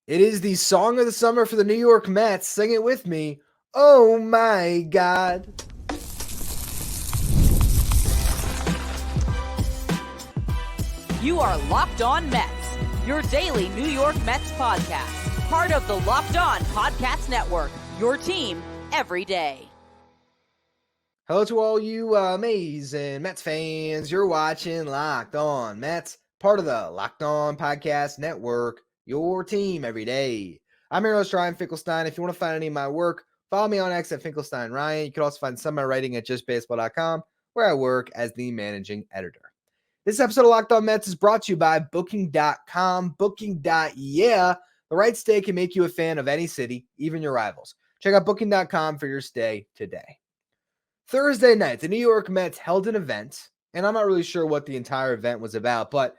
It is the song of the summer for the New York Mets. Sing it with me. Oh my God. You are Locked On Mets, your daily New York Mets podcast. Part of the Locked On Podcast Network, your team every day. Hello to all you amazing Mets fans. You're watching Locked On Mets, part of the Locked On Podcast Network, your team every day. I'm your host, Ryan Finkelstein. If you want to find any of my work, follow me on X at Finkelstein Ryan. You can also find some of my writing at justbaseball.com, where I work as the managing editor. This episode of Locked On Mets is brought to you by Booking.com. Booking.yeah. The right stay can make you a fan of any city, even your rivals. Check out Booking.com for your stay today. Thursday night, the New York Mets held an event, and I'm not really sure what the entire event was about, but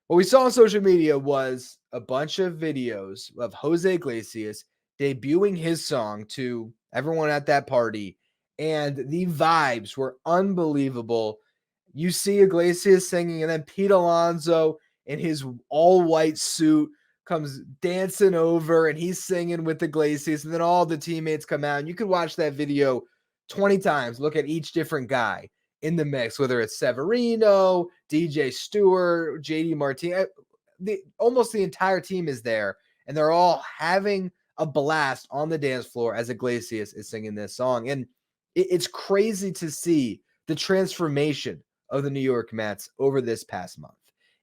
what we saw on social media was a bunch of videos of Jose Iglesias debuting his song to everyone at that party, and the vibes were unbelievable. You see Iglesias singing, and then Pete Alonso in his all-white suit comes dancing over, and he's singing with Iglesias, and then all the teammates come out, and you could watch that video 20 times, look at each different guy in the mix, whether it's Severino, DJ Stewart, JD Martinez. Almost the entire team is there, and they're all having a blast on the dance floor as Iglesias is singing this song. And it's crazy to see the transformation of the New York Mets over this past month.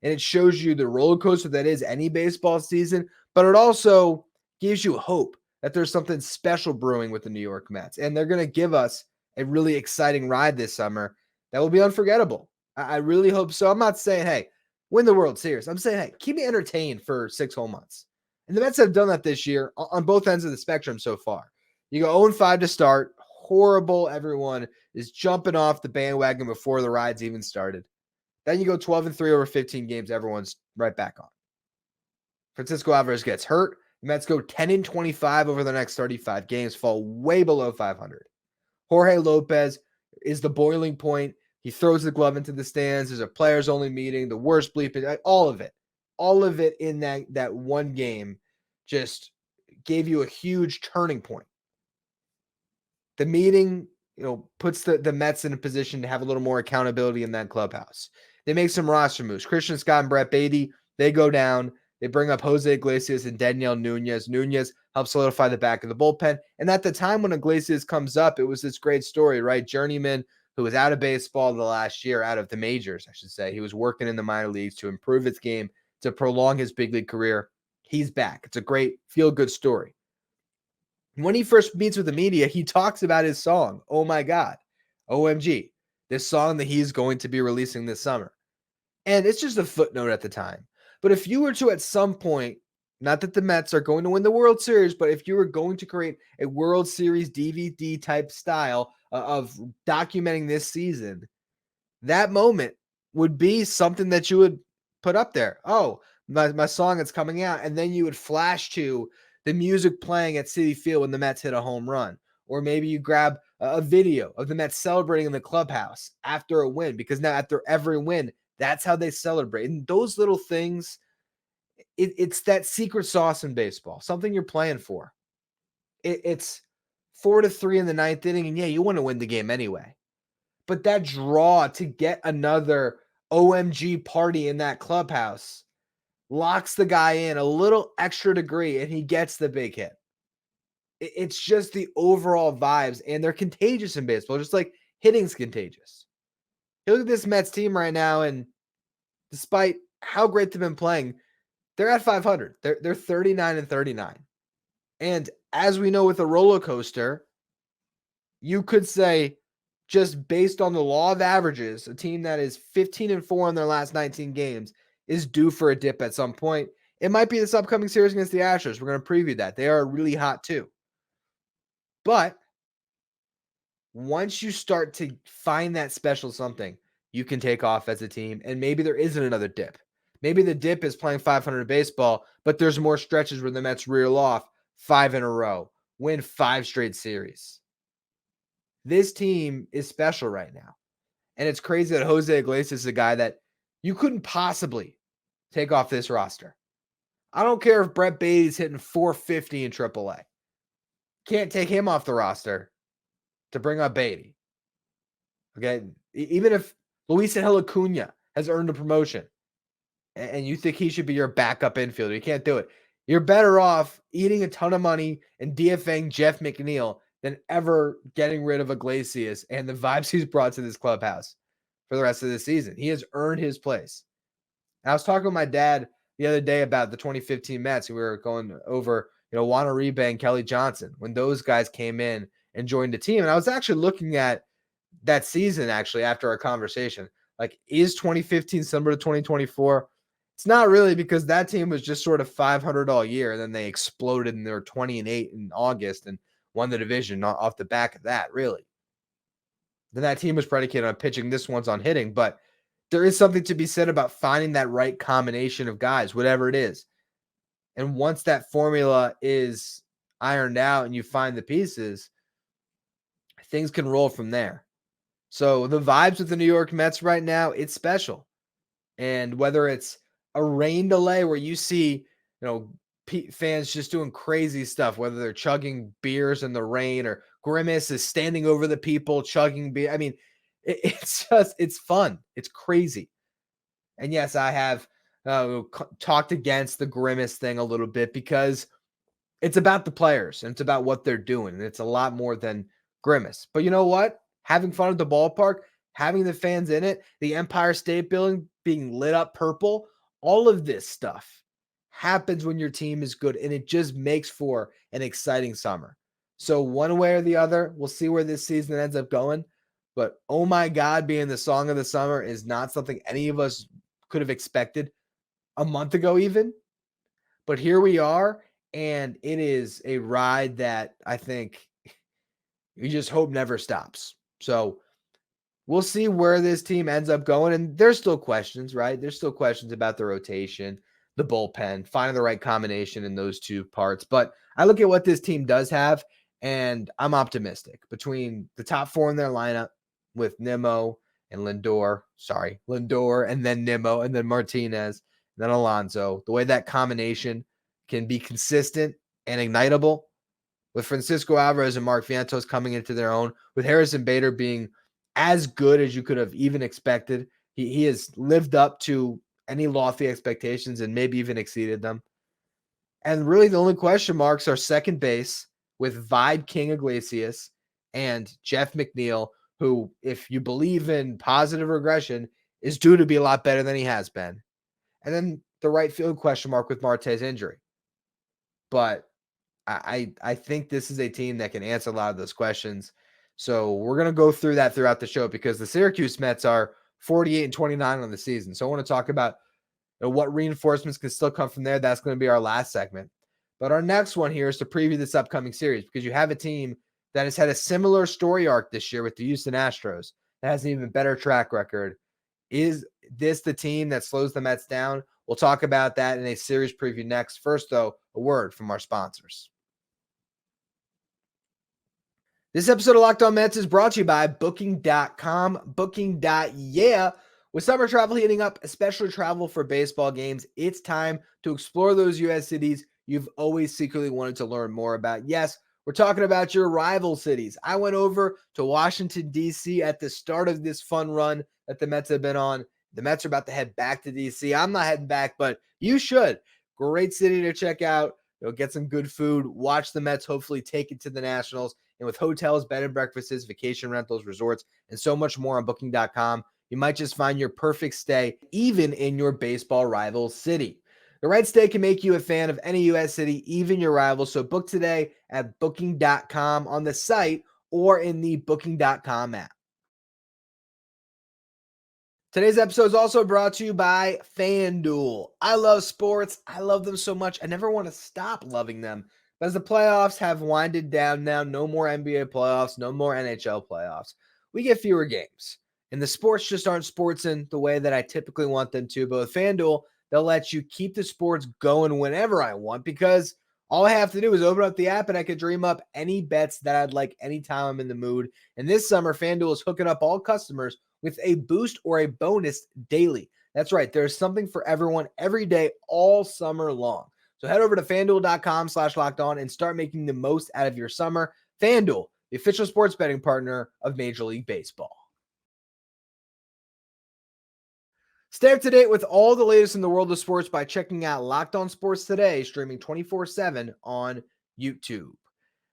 And it shows you the roller coaster that is any baseball season, but it also gives you hope that there's something special brewing with the New York Mets. And they're going to give us a really exciting ride this summer that will be unforgettable. I really hope so. I'm not saying, hey, win the World Series. I'm saying, hey, keep me entertained for 6 whole months. And the Mets have done that this year on both ends of the spectrum so far. You go 0-5 to start. Horrible. Everyone is jumping off the bandwagon before the ride's even started. Then you go 12-3 over 15 games. Everyone's right back on. Francisco Alvarez gets hurt. The Mets go 10-25 over the next 35 games, fall way below 500. Jorge Lopez is the boiling point. He throws the glove into the stands. There's a players-only meeting, the worst bleeping, all of it. All of it in that one game just gave you a huge turning point. The meeting, puts the Mets in a position to have a little more accountability in that clubhouse. They make some roster moves. Christian Scott and Brett Beatty, they go down. They bring up Jose Iglesias and Daniel Nunez. Nunez helps solidify the back of the bullpen. And at the time when Iglesias comes up, it was this great story, right? Journeyman who was out of baseball the last year, out of the majors, I should say. He was working in the minor leagues to improve his game, to prolong his big league career. He's back. It's a great feel-good story. When he first meets with the media, he talks about his song, Oh My God, OMG, this song that he's going to be releasing this summer. And it's just a footnote at the time. But if you were to at some point, not that the Mets are going to win the World Series, but if you were going to create a World Series DVD type style of documenting this season, that moment would be something that you would put up there. Oh, my song is coming out. And then you would flash to the music playing at Citi Field when the Mets hit a home run. Or maybe you grab a video of the Mets celebrating in the clubhouse after a win, because now after every win, that's how they celebrate. And those little things, it's that secret sauce in baseball, something you're playing for. It's 4-3 in the ninth inning, and yeah, you want to win the game anyway. But that draw to get another OMG party in that clubhouse locks the guy in a little extra degree, and he gets the big hit. It's just the overall vibes, and they're contagious in baseball, just like hitting's contagious. You look at this Mets team right now, and despite how great they've been playing, they're at 500. They're 39-39. And as we know with a roller coaster, you could say, just based on the law of averages, a team that is 15-4 in their last 19 games is due for a dip at some point. It might be this upcoming series against the Astros. We're going to preview that. They are really hot too. But once you start to find that special something, you can take off as a team, and maybe there isn't another dip. Maybe the dip is playing 500 baseball, but there's more stretches where the Mets reel off 5 in a row, win 5 straight series. This team is special right now. And it's crazy that Jose Iglesias is a guy that you couldn't possibly take off this roster. I don't care if Brett Baty's hitting 450 in AAA. Can't take him off the roster to bring up Baty. Okay, even if Luis Angel Acuna has earned a promotion and you think he should be your backup infielder, you can't do it. You're better off eating a ton of money and DFAing Jeff McNeil than ever getting rid of Iglesias and the vibes he's brought to this clubhouse for the rest of the season. He has earned his place. And I was talking with my dad the other day about the 2015 Mets. We were going over, Juan Uribe and Kelly Johnson when those guys came in and joined the team. And I was actually looking at that season actually after our conversation. Like, is 2015 similar to 2024? It's not really, because that team was just sort of 500 all year, and then they exploded and they were 20-8 in August and won the division off the back of that, really. Then that team was predicated on pitching. This one's on hitting, but there is something to be said about finding that right combination of guys, whatever it is. And once that formula is ironed out and you find the pieces, things can roll from there. So the vibes with the New York Mets right now, it's special. And whether it's a rain delay where you see, fans just doing crazy stuff, whether they're chugging beers in the rain, or Grimace is standing over the people chugging beer. I mean, it's fun. It's crazy. And yes, I have talked against the Grimace thing a little bit because it's about the players and it's about what they're doing. And it's a lot more than Grimace. But you know what? Having fun at the ballpark, having the fans in it, the Empire State Building being lit up purple, all of this stuff happens when your team is good, and it just makes for an exciting summer. So one way or the other, we'll see where this season ends up going. But oh my God, being the song of the summer is not something any of us could have expected a month ago even. But here we are, and it is a ride that I think you just hope never stops. So we'll see where this team ends up going. And there's still questions, right? There's still questions about the rotation, the bullpen, finding the right combination in those two parts. But I look at what this team does have, and I'm optimistic. Between the top four in their lineup with Nimmo and Lindor, and then Nimmo, and then Martinez, and then Alonso, the way that combination can be consistent and ignitable, with Francisco Alvarez and Mark Vientos coming into their own, with Harrison Bader being as good as you could have even expected. He has lived up to any lofty expectations and maybe even exceeded them. And really the only question marks are second base with Vibe King Iglesias and Jeff McNeil, who, if you believe in positive regression, is due to be a lot better than he has been. And then the right field question mark with Marte's injury. But I think this is a team that can answer a lot of those questions. So we're going to go through that throughout the show, because the Syracuse Mets are 48-29 on the season. So I want to talk about what reinforcements can still come from there. That's going to be our last segment. But our next one here is to preview this upcoming series, because you have a team that has had a similar story arc this year with the Houston Astros that has an even better track record. Is this the team that slows the Mets down? We'll talk about that in a series preview next. First, though, a word from our sponsors. This episode of Locked On Mets is brought to you by Booking.com. Booking.yeah. With summer travel heating up, especially travel for baseball games, it's time to explore those U.S. cities you've always secretly wanted to learn more about. Yes, we're talking about your rival cities. I went over to Washington, D.C. at the start of this fun run that the Mets have been on. The Mets are about to head back to D.C. I'm not heading back, but you should. Great city to check out. Get some good food, watch the Mets hopefully take it to the Nationals. And with hotels, bed and breakfasts, vacation rentals, resorts, and so much more on Booking.com, you might just find your perfect stay, even in your baseball rival city. The right stay can make you a fan of any U.S. city, even your rivals. So book today at Booking.com on the site or in the Booking.com app. Today's episode is also brought to you by FanDuel. I love sports. I love them so much. I never want to stop loving them. But as the playoffs have winded down now, no more NBA playoffs, no more NHL playoffs. We get fewer games. And the sports just aren't sportsing the way that I typically want them to. But with FanDuel, they'll let you keep the sports going whenever I want, because all I have to do is open up the app and I can dream up any bets that I'd like anytime I'm in the mood. And this summer, FanDuel is hooking up all customers with a boost or a bonus daily. That's right. There's something for everyone every day, all summer long. So head over to FanDuel.com/lockedon and start making the most out of your summer. FanDuel, the official sports betting partner of Major League Baseball. Stay up to date with all the latest in the world of sports by checking out Locked On Sports Today, streaming 24/7 on YouTube.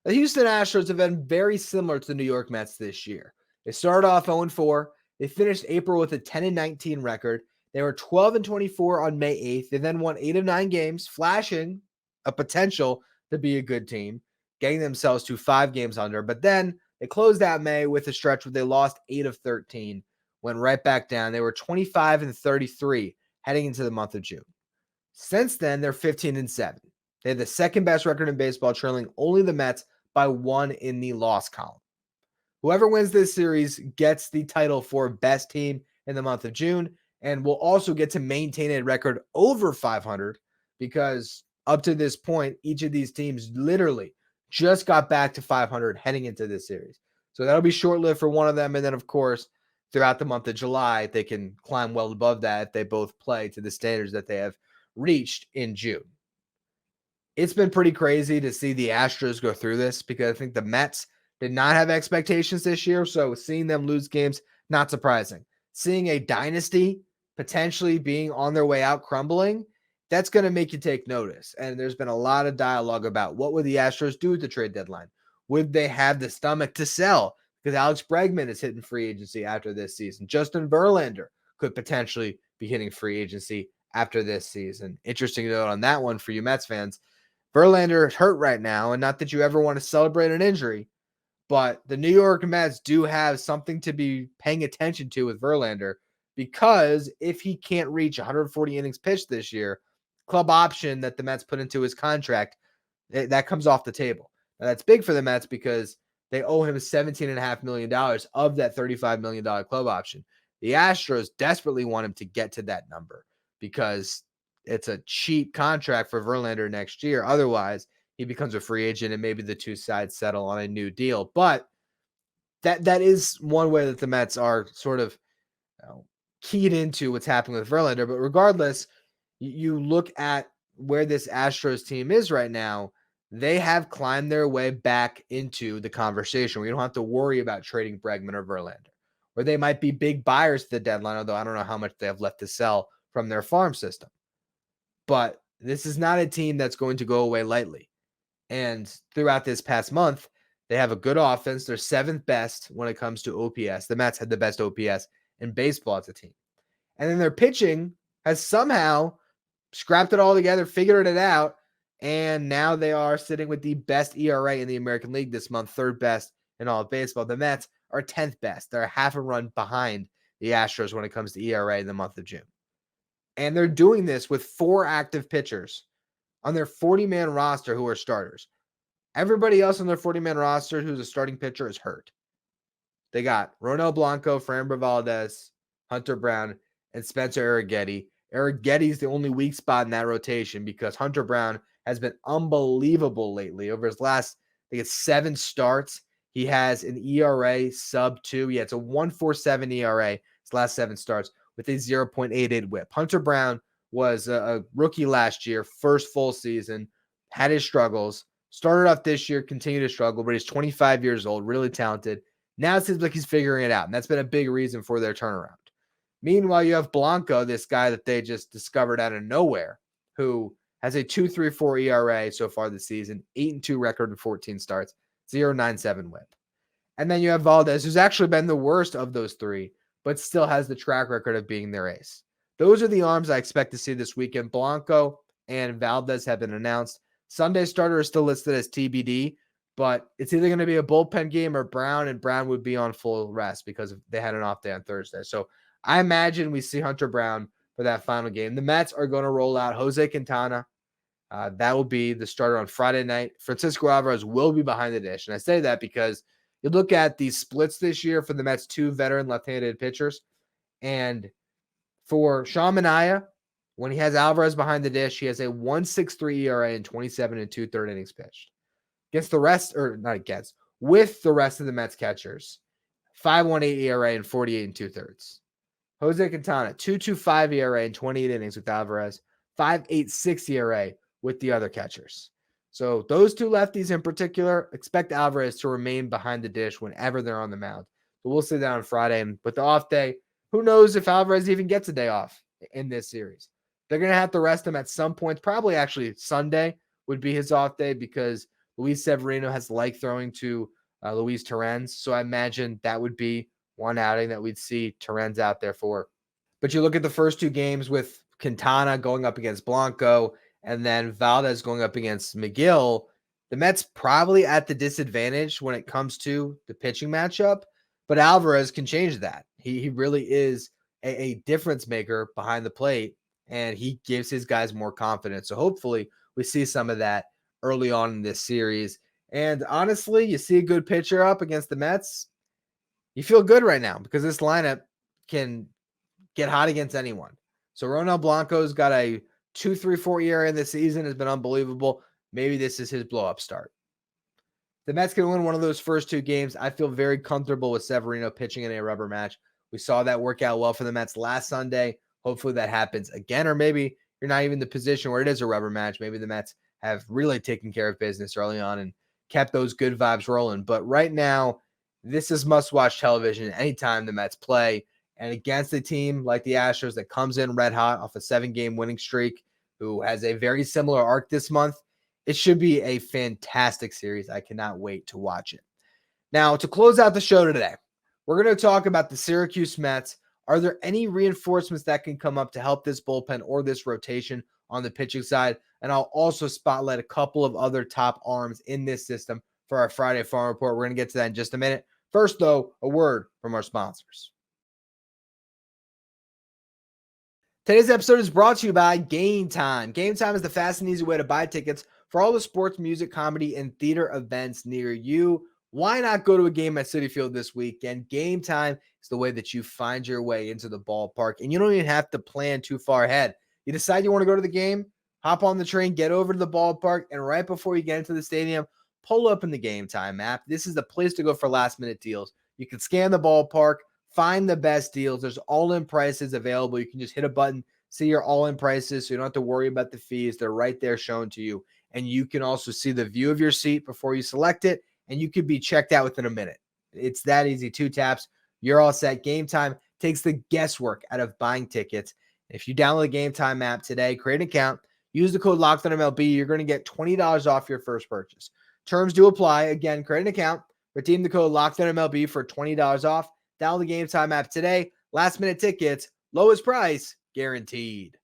The Houston Astros have been very similar to the New York Mets this year. They started off 0-4. They finished April with a 10-19 record. They were 12-24 on May 8th. They then won 8 of 9 games, flashing a potential to be a good team, getting themselves to 5 games under. But then they closed out May with a stretch where they lost 8 of 13, went right back down. They were 25-33 heading into the month of June. Since then, they're 15-7. They have the second best record in baseball, trailing only the Mets by 1 in the loss column. Whoever wins this series gets the title for best team in the month of June and will also get to maintain a record over 500 because up to this point, each of these teams literally just got back to 500 heading into this series. So that'll be short-lived for one of them. And then, of course, throughout the month of July, they can climb well above that if they both play to the standards that they have reached in June. It's been pretty crazy to see the Astros go through this because I think the Mets did not have expectations this year. So seeing them lose games, not surprising. Seeing a dynasty potentially being on their way out crumbling, that's going to make you take notice. And there's been a lot of dialogue about what would the Astros do at the trade deadline? Would they have the stomach to sell? Because Alex Bregman is hitting free agency after this season. Justin Verlander could potentially be hitting free agency after this season. Interesting note on that one for you Mets fans. Verlander is hurt right now, and not that you ever want to celebrate an injury, but the New York Mets do have something to be paying attention to with Verlander because if he can't reach 140 innings pitched this year, club option that the Mets put into his contract, that comes off the table. Now, that's big for the Mets because they owe him $17.5 million of that $35 million club option. The Astros desperately want him to get to that number because it's a cheap contract for Verlander next year. Otherwise, he becomes a free agent and maybe the two sides settle on a new deal. But that is one way that the Mets are sort of keyed into what's happening with Verlander. But regardless, you look at where this Astros team is right now, they have climbed their way back into the conversation. We don't have to worry about trading Bregman or Verlander, or they might be big buyers at the deadline, although I don't know how much they have left to sell from their farm system. But this is not a team that's going to go away lightly. And throughout this past month, they have a good offense. They're 7th best when it comes to OPS. The Mets had the best OPS in baseball as a team. And then their pitching has somehow scrapped it all together, figured it out, and now they are sitting with the best ERA in the American League this month, 3rd best in all of baseball. The Mets are 10th best. They're half a run behind the Astros when it comes to ERA in the month of June. And they're doing this with 4 active pitchers on their 40-man roster who are starters. Everybody else on their 40-man roster who's a starting pitcher is hurt. They got Ronel Blanco, Framber Valdez, Hunter Brown, and Spencer Arrighetti. Arrighetti's the only weak spot in that rotation because Hunter Brown has been unbelievable lately. Over his last, I think it's 7 starts, he has an ERA sub 2. Yeah, it's a 1.47 ERA his last 7 starts with a 0.88 whip. Hunter Brown was a rookie last year, first full season, had his struggles, started off this year, continued to struggle, but he's 25 years old, really talented. Now it seems like he's figuring it out, and that's been a big reason for their turnaround. Meanwhile, you have Blanco, this guy that they just discovered out of nowhere, who has a 2.34 ERA so far this season, 8-2 record in 14 starts, 0.97 whip. And then you have Valdez, who's actually been the worst of those 3, but still has the track record of being their ace. Those are the arms I expect to see this weekend. Blanco and Valdez have been announced. Sunday starter is still listed as TBD, but it's either going to be a bullpen game or Brown, and Brown would be on full rest because they had an off day on Thursday. So I imagine we see Hunter Brown for that final game. The Mets are going to roll out Jose Quintana. That will be the starter on Friday night. Francisco Alvarez will be behind the dish. And I say that because you look at the splits this year for the Mets' 2 veteran left-handed pitchers. And for Sean Manaea, when he has Alvarez behind the dish, he has a 1.63 ERA in 27 2/3 innings pitched. Against the rest, or not against, with the rest of the Mets catchers, 5.18 ERA in 48 2/3. Jose Quintana, 2.25 ERA in 28 innings with Alvarez, 5.86 ERA with the other catchers. So those two lefties in particular, expect Alvarez to remain behind the dish whenever they're on the mound. So we'll see that on Friday. And with the off day, who knows if Alvarez even gets a day off in this series. They're going to have to rest him at some point. Probably actually Sunday would be his off day because Luis Severino has liked throwing to Luis Torrens. So I imagine that would be one outing that we'd see Torrens out there for. But you look at the first two games with Quintana going up against Blanco and then Valdez going up against McGill, the Mets probably at the disadvantage when it comes to the pitching matchup, but Alvarez can change that. He really is a difference maker behind the plate, and he gives his guys more confidence. So hopefully we see some of that early on in this series. And honestly, you see a good pitcher up against the Mets, you feel good right now because this lineup can get hot against anyone. So Ronel Blanco's got a 2.34 ERA in the season, has been unbelievable. Maybe this is his blow-up start. The Mets can win one of those first two games. I feel very comfortable with Severino pitching in a rubber match. We saw that work out well for the Mets last Sunday. Hopefully that happens again, or maybe you're not even in the position where it is a rubber match. Maybe the Mets have really taken care of business early on and kept those good vibes rolling. But right now, this is must-watch television anytime the Mets play. And against a team like the Astros that comes in red hot off a 7-game winning streak, who has a very similar arc this month, it should be a fantastic series. I cannot wait to watch it. Now, to close out the show today, we're going to talk about the Syracuse Mets. Are there any reinforcements that can come up to help this bullpen or this rotation on the pitching side? And I'll also spotlight a couple of other top arms in this system for our Friday Farm Report. We're going to get to that in just a minute. First, though, a word from our sponsors. Today's episode is brought to you by Game Time. Game Time is the fast and easy way to buy tickets for all the sports, music, comedy, and theater events near you. Why not go to a game at Citi Field this weekend? Game Time is the way that you find your way into the ballpark, and you don't even have to plan too far ahead. You decide you want to go to the game, hop on the train, get over to the ballpark, and right before you get into the stadium, pull up in the Game Time app. This is the place to go for last-minute deals. You can scan the ballpark, find the best deals. There's all-in prices available. You can just hit a button, see your all-in prices, so you don't have to worry about the fees. They're right there shown to you. And you can also see the view of your seat before you select it, and you could be checked out within a minute. It's that easy. 2 taps, you're all set. Game Time takes the guesswork out of buying tickets. If you download the Game Time app today, create an account, use the code LOCKEDONMLB, you're going to get $20 off your first purchase. Terms do apply. Again, create an account, redeem the code LOCKEDONMLB for $20 off. Download the Game Time app today. Last-minute tickets, lowest price, guaranteed.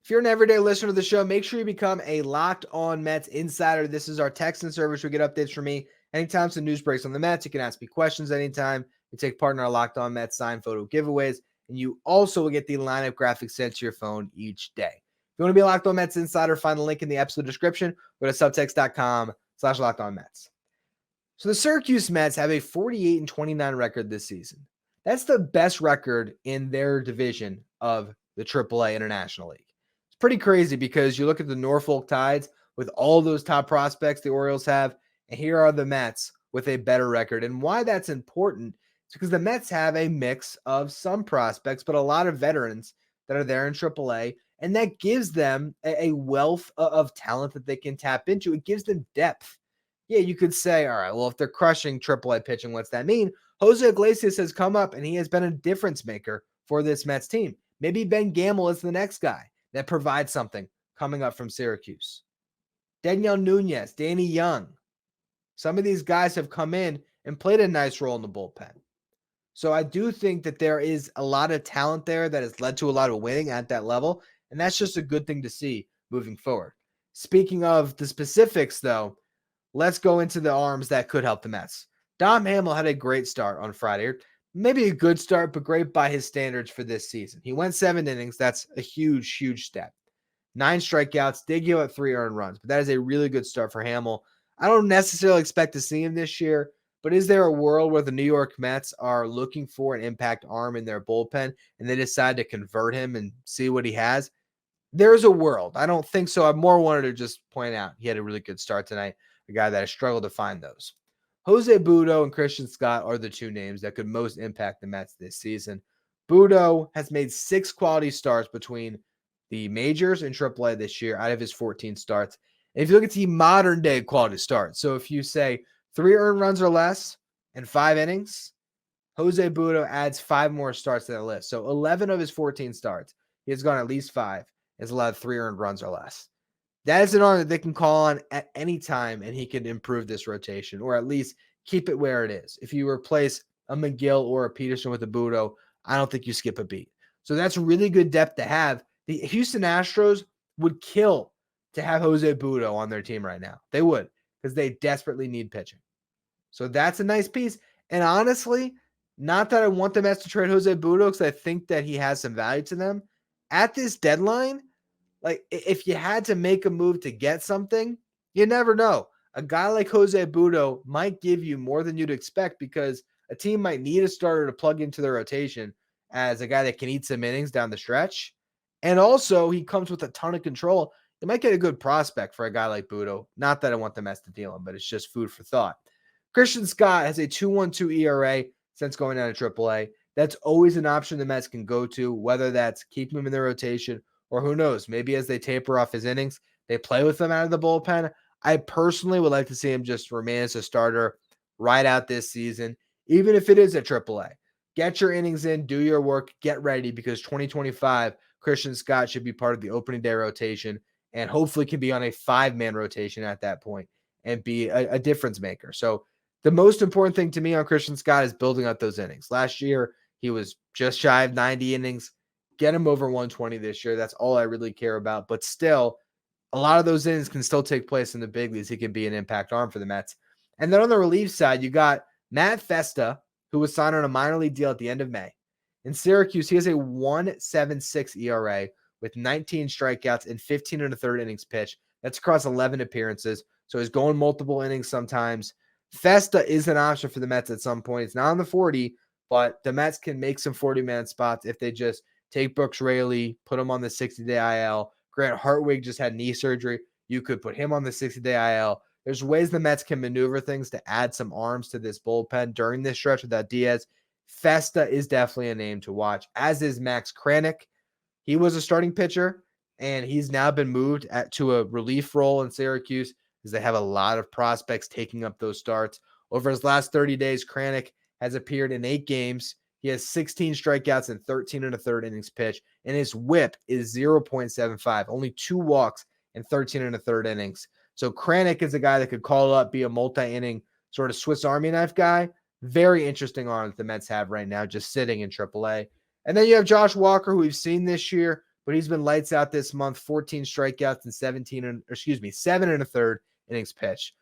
If you're an everyday listener to the show, make sure you become a Locked On Mets insider. This is our text and service. You'll get updates from me anytime some news breaks on the Mets. You can ask me questions anytime. You take part in our Locked On Mets signed photo giveaways, and you also will get the lineup graphics sent to your phone each day. If you want to be a Locked On Mets insider, find the link in the episode description. Go to subtext.com/LockedOnMets. So the Syracuse Mets have a 48-29 record this season. That's the best record in their division of the AAA International League. It's pretty crazy because you look at the Norfolk Tides with all those top prospects the Orioles have, and here are the Mets with a better record. And why that's important is because the Mets have a mix of some prospects, but a lot of veterans that are there in AAA, and that gives them a wealth of talent that they can tap into. It gives them depth. Yeah, you could say, all right, well, if they're crushing AAA pitching, what's that mean? Jose Iglesias has come up, and he has been a difference maker for this Mets team. Maybe Ben Gamel is the next guy that provides something coming up from Syracuse. Daniel Nunez, Danny Young. Some of these guys have come in and played a nice role in the bullpen. So I do think that there is a lot of talent there that has led to a lot of winning at that level, and that's just a good thing to see moving forward. Speaking of the specifics, though, let's go into the arms that could help the Mets. Dom Hamill had a great start on Friday. Maybe a good start, but great by his standards for this season. He went 7 innings. That's a huge, huge step. 9 strikeouts, did give up 3 earned runs, but that is a really good start for Hamill. I don't necessarily expect to see him this year, but is there a world where the New York Mets are looking for an impact arm in their bullpen and they decide to convert him and see what he has? There's a world. I don't think so. I more wanted to just point out he had a really good start tonight, a guy that has struggled to find those. Jose Butto and Christian Scott are the 2 names that could most impact the Mets this season. Butto has made 6 quality starts between the majors in AAA this year out of his 14 starts. And if you look at the modern day quality starts, so if you say 3 earned runs or less and 5 innings, Jose Butto adds 5 more starts to that list. So 11 of his 14 starts, he has gone at least 5, has allowed 3 earned runs or less. That is an arm that they can call on at any time, and he can improve this rotation, or at least keep it where it is. If you replace a McGill or a Peterson with a Butto, I don't think you skip a beat. So that's really good depth to have. The Houston Astros would kill to have Jose Butto on their team right now. They would, because they desperately need pitching. So that's a nice piece. And honestly, not that I want the Mets to trade Jose Butto, because I think that he has some value to them. At this deadline, like if you had to make a move to get something, you never know. A guy like Jose Butto might give you more than you'd expect, because a team might need a starter to plug into their rotation as a guy that can eat some innings down the stretch. And also, he comes with a ton of control. You might get a good prospect for a guy like Butto. Not that I want the Mets to deal him, but it's just food for thought. Christian Scott has a 2.12 ERA since going down to AAA. That's always an option the Mets can go to, whether that's keeping him in their rotation or who knows, maybe as they taper off his innings, they play with him out of the bullpen. I personally would like to see him just remain as a starter right out this season, even if it is at AAA. Get your innings in, do your work, get ready, because 2025, Christian Scott should be part of the opening day rotation and hopefully can be on a 5-man rotation at that point and be a difference maker. So the most important thing to me on Christian Scott is building up those innings. Last year, he was just shy of 90 innings. Get him over 120 this year. That's all I really care about. But still, a lot of those innings can still take place in the big leagues. He can be an impact arm for the Mets. And then on the relief side, you got Matt Festa, who was signed on a minor league deal at the end of May. In Syracuse, he has a 1.76 ERA with 19 strikeouts and 15 1/3 innings pitched. That's across 11 appearances. So he's going multiple innings sometimes. Festa is an option for the Mets at some point. It's not on the 40, but the Mets can make some 40-man spots if they just take Brooks Raley, put him on the 60-day IL. Grant Hartwig just had knee surgery. You could put him on the 60-day IL. There's ways the Mets can maneuver things to add some arms to this bullpen during this stretch without Diaz. Festa is definitely a name to watch, as is Max Kranick. He was a starting pitcher, and he's now been moved to a relief role in Syracuse, because they have a lot of prospects taking up those starts. Over his last 30 days, Kranick has appeared in 8 games. He has 16 strikeouts and 13 1/3 innings pitched, and his whip is 0.75, only 2 walks and 13 1/3 innings. So Kranick is a guy that could call up, be a multi-inning sort of Swiss Army knife guy. Very interesting arm that the Mets have right now, just sitting in AAA. And then you have Josh Walker, who we've seen this year, but he's been lights out this month, 14 strikeouts and 7 1/3 innings pitched.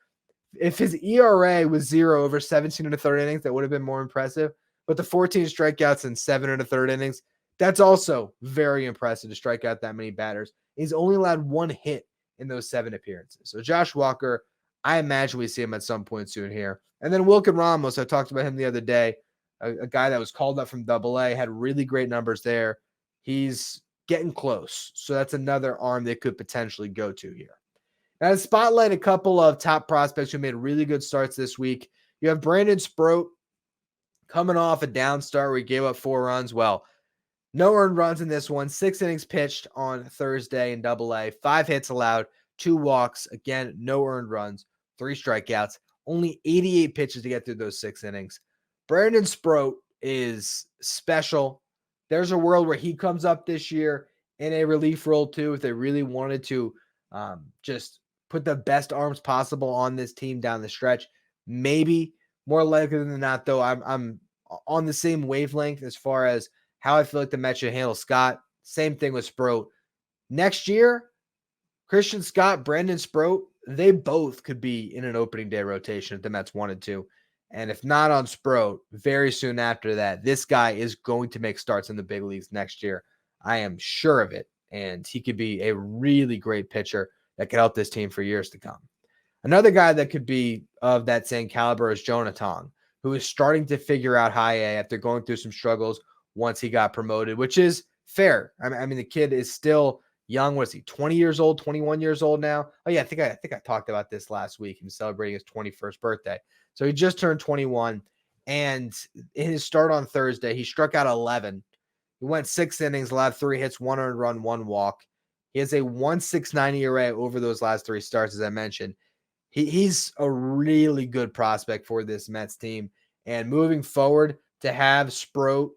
If his ERA was 0 over 17 1/3 innings, that would have been more impressive. But the 14 strikeouts and 7 1/3 innings, that's also very impressive to strike out that many batters. He's only allowed 1 hit in those 7 appearances. So Josh Walker, I imagine we see him at some point soon here. And then Wilkin Ramos, I talked about him the other day, a guy that was called up from AA, had really great numbers there. He's getting close. So that's another arm they could potentially go to here. Now, to spotlight a couple of top prospects who made really good starts this week, you have Brandon Sproat coming off a down start where he gave up 4 runs. Well, no earned runs in this one. 6 innings pitched on Thursday in AA. 5 hits allowed, 2 walks. Again, no earned runs, 3 strikeouts. Only 88 pitches to get through those 6 innings. Brandon Sproat is special. There's a world where he comes up this year in a relief role too, if they really wanted to just put the best arms possible on this team down the stretch. Maybe. More likely than not, though, I'm on the same wavelength as far as how I feel like the Mets should handle Scott. Same thing with Sproat. Next year, Christian Scott, Brandon Sproat, they both could be in an opening day rotation if the Mets wanted to. And if not on Sproat, very soon after that, this guy is going to make starts in the big leagues next year. I am sure of it. And he could be a really great pitcher that could help this team for years to come. Another guy that could be of that same caliber is Jonah Tong, who is starting to figure out high A after going through some struggles once he got promoted, which is fair. I mean, the kid is still young. What is he, 20 years old, 21 years old now? Oh, yeah, I think I talked about this last week. He was celebrating his 21st birthday. So he just turned 21, and in his start on Thursday, he struck out 11. He went 6 innings, allowed 3 hits, 1 earned run, 1 walk. He has a 1.69 ERA over those last 3 starts, as I mentioned. He's a really good prospect for this Mets team. And moving forward, to have Sproat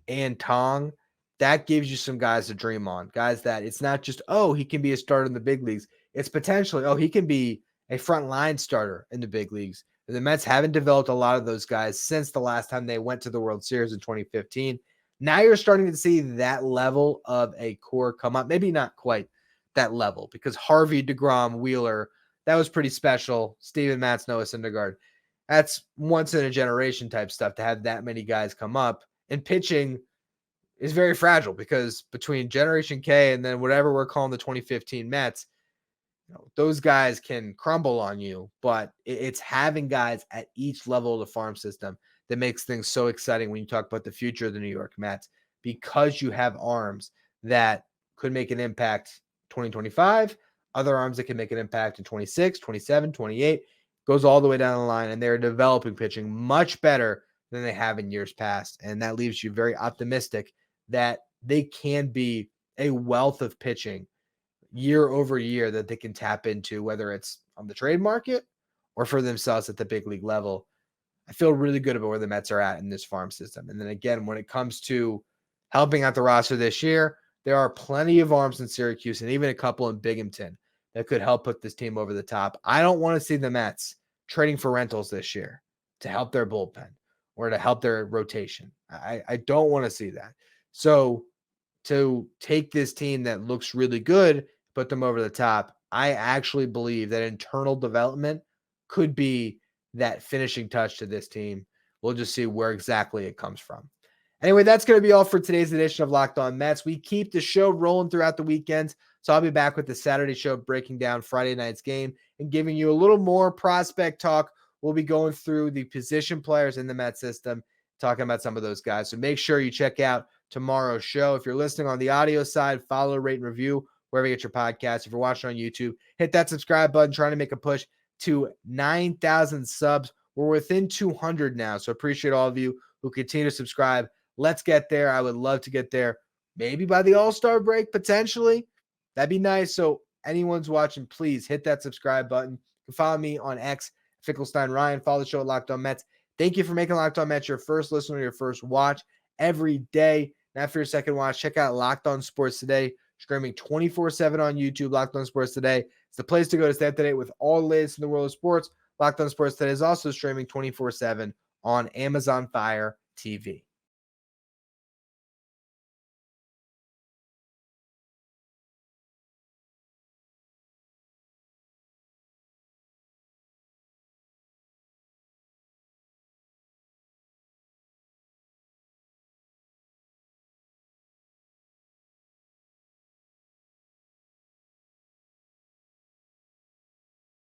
and Tong, that gives you some guys to dream on. Guys that it's not just, oh, he can be a starter in the big leagues. It's potentially, oh, he can be a frontline starter in the big leagues. And the Mets haven't developed a lot of those guys since the last time they went to the World Series in 2015. Now you're starting to see that level of a core come up. Maybe not quite that level, because Harvey, DeGrom, Wheeler, that was pretty special. Steven Matz, Noah Syndergaard. That's once in a generation type stuff to have that many guys come up. And pitching is very fragile, because between Generation K and then whatever we're calling the 2015 Mets, those guys can crumble on you. But it's having guys at each level of the farm system that makes things so exciting when you talk about the future of the New York Mets, because you have arms that could make an impact 2025, other arms that can make an impact in 26, 27, 28, goes all the way down the line, and they're developing pitching much better than they have in years past. And that leaves you very optimistic that they can be a wealth of pitching year over year that they can tap into, whether it's on the trade market or for themselves at the big league level. I feel really good about where the Mets are at in this farm system. And then again, when it comes to helping out the roster this year, there are plenty of arms in Syracuse and even a couple in Binghamton that could help put this team over the top. I don't want to see the Mets trading for rentals this year to help their bullpen or to help their rotation. I don't want to see that. So to take this team that looks really good, put them over the top, I actually believe that internal development could be that finishing touch to this team. We'll just see where exactly it comes from. Anyway, that's going to be all for today's edition of Locked On Mets. We keep the show rolling throughout the weekends, so I'll be back with the Saturday show breaking down Friday night's game and giving you a little more prospect talk. We'll be going through the position players in the Mets system, talking about some of those guys. So make sure you check out tomorrow's show. If you're listening on the audio side, follow, rate, and review wherever you get your podcast. If you're watching on YouTube, hit that subscribe button, trying to make a push to 9,000 subs. We're within 200 now, so appreciate all of you who continue to subscribe. Let's get there. I would love to get there, maybe by the All-Star break, potentially. That'd be nice. So anyone's watching, please hit that subscribe button. You can follow me on X, Finkelstein Ryan. Follow the show at Locked On Mets. Thank you for making Locked On Mets your first listen or your first watch every day. Now for your second watch, check out Locked On Sports Today, streaming 24/7 on YouTube. Locked On Sports Today. It's the place to go to stay up to date with all the latest in the world of sports. Locked On Sports Today is also streaming 24/7 on Amazon Fire TV.